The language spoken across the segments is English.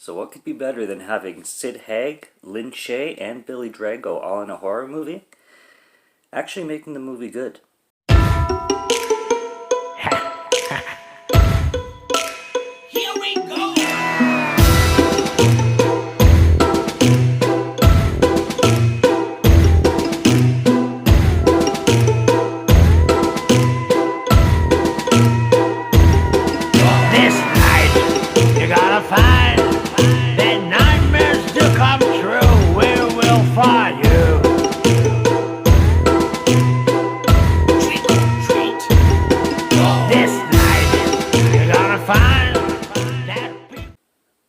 So what could be better than having Sid Haig, Lin Shaye, and Billy Drago all in a horror movie? Actually making the movie good. Here we go! This night, you're gonna find that nightmares do come true. We will find you. Trick or treat. This night, you're gonna find that people.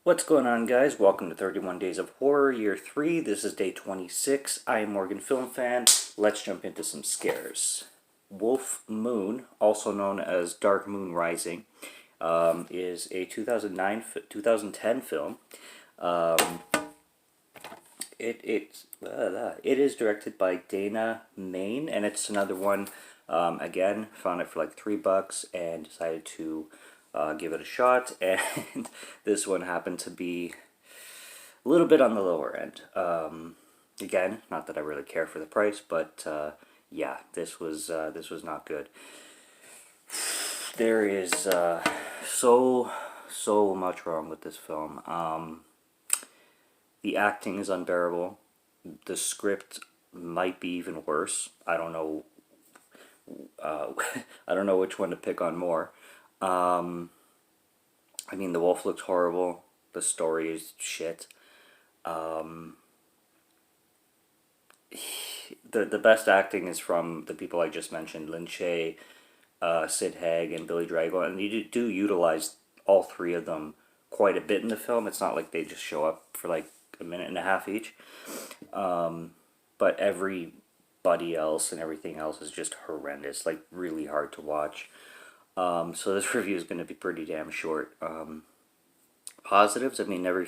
What's going on, guys? Welcome to 31 Days of Horror, Year 3. This is day 26. I am Morgan Film Fan. Let's jump into some scares. Wolf Moon, also known as Dark Moon Rising, is a 2010 film. It is directed by Dana Main, and it's another one. Again, found it for like $3 and decided to give it a shot. And this one happened to be a little bit on the lower end. Again, not that I really care for the price, but yeah, this was not good. There is so much wrong with this film. The acting is unbearable. The script might be even worse. I don't know. I don't know which one to pick on more. I mean, the wolf looks horrible. The story is shit. The best acting is from the people I just mentioned, Lin Shaye, Sid Haig, and Billy Drago, and you do utilize all three of them quite a bit in the film. It's not like they just show up for like a minute and a half each. But everybody else and everything else is just horrendous, like really hard to watch. So this review is going to be pretty damn short. Positives, I mean, every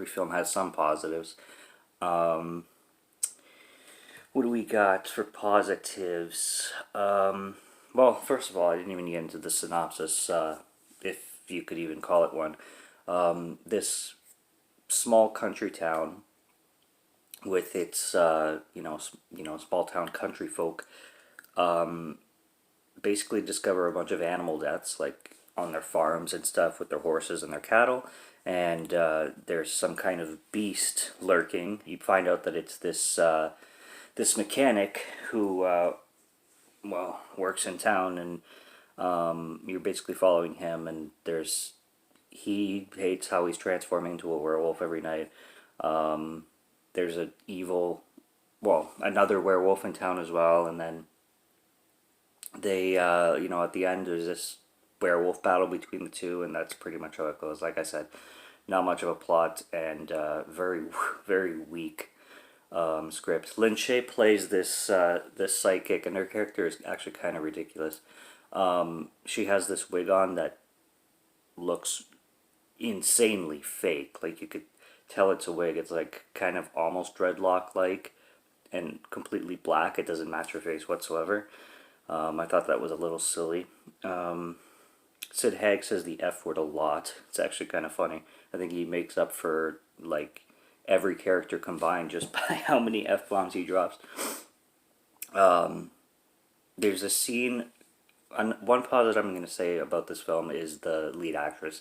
film has some positives. What do we got for positives? Well, first of all, I didn't even get into the synopsis, if you could even call it one. This small country town with its small town country folk basically discover a bunch of animal deaths, like on their farms and stuff with their horses and their cattle, and there's some kind of beast lurking. You find out that it's this mechanic who works in town, and you're basically following him, and he hates how he's transforming into a werewolf every night. There's another werewolf in town as well, and then they, at the end there's this werewolf battle between the two, and that's pretty much how it goes. Like I said, not much of a plot, and very, very weak script. Lin Shaye plays this psychic, and her character is actually kind of ridiculous. She has this wig on that looks insanely fake. Like, you could tell it's a wig. It's like kind of almost dreadlock like and completely black. It doesn't match her face whatsoever. I thought that was a little silly. Sid Haig says the F word a lot. It's actually kind of funny. I think he makes up for like every character combined just by how many F-bombs he drops. There's a scene. One positive I'm going to say about this film is the lead actress,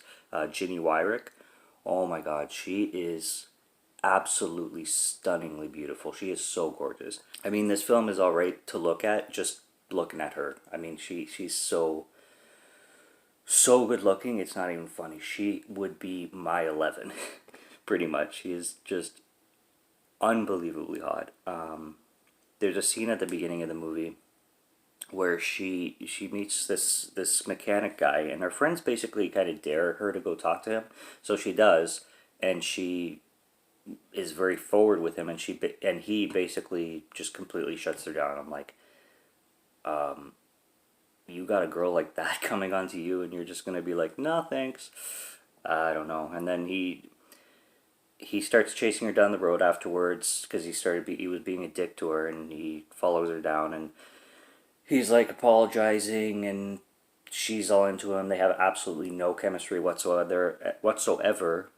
Ginny Wyrick. Oh my god, she is absolutely stunningly beautiful. She is so gorgeous. I mean, this film is alright to look at, just looking at her. I mean, she's so good looking, it's not even funny. She would be my 11, pretty much. She is just unbelievably hot. There's a scene at the beginning of the movie where she meets this mechanic guy, and her friends basically kind of dare her to go talk to him. So she does, and she is very forward with him, and he basically just completely shuts her down. I'm like, you got a girl like that coming onto you, and you're just gonna be like, no thanks. I don't know. And then he starts chasing her down the road afterwards because he was being a dick to her, and he follows her down, and he's like apologizing and she's all into him. They have absolutely no chemistry whatsoever,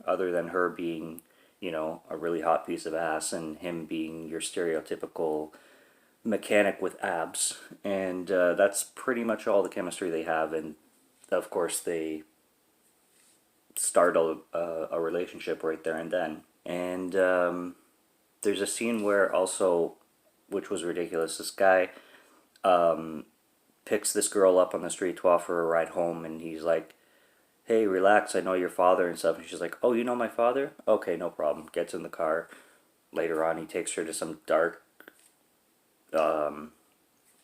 other than her being, you know, a really hot piece of ass, and him being your stereotypical mechanic with abs. And that's pretty much all the chemistry they have. And of course, they start a relationship right there and then. And there's a scene where also, which was ridiculous, this guy picks this girl up on the street to offer her a ride home, and he's like, hey, relax, I know your father and stuff. And she's like, oh, you know my father? Okay, no problem. Gets in the car. Later on, he takes her to some dark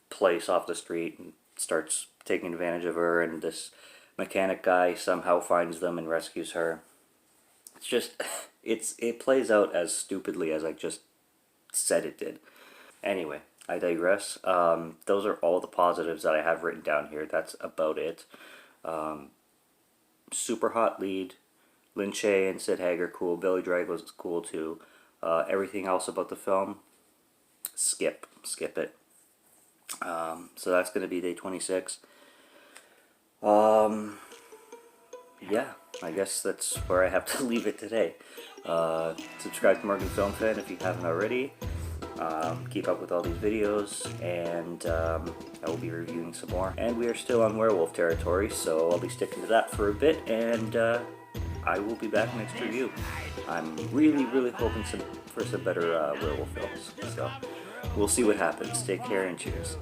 place off the street and starts taking advantage of her, and this mechanic guy somehow finds them and rescues her. It's just, it plays out as stupidly as I just said it did. Anyway, I digress. Those are all the positives that I have written down here. That's about it. Super hot lead. Lin Shaye and Sid Haig are cool. Billy Drake was cool too. Everything else about the film, skip it. So that's going to be day 26. Yeah, I guess that's where I have to leave it today. Subscribe to Morgan Film Fan if you haven't already. Keep up with all these videos, and I will be reviewing some more. And we are still on werewolf territory, so I'll be sticking to that for a bit, and I will be back next review. I'm really hoping for some better werewolf films, so we'll see what happens. Take care and cheers.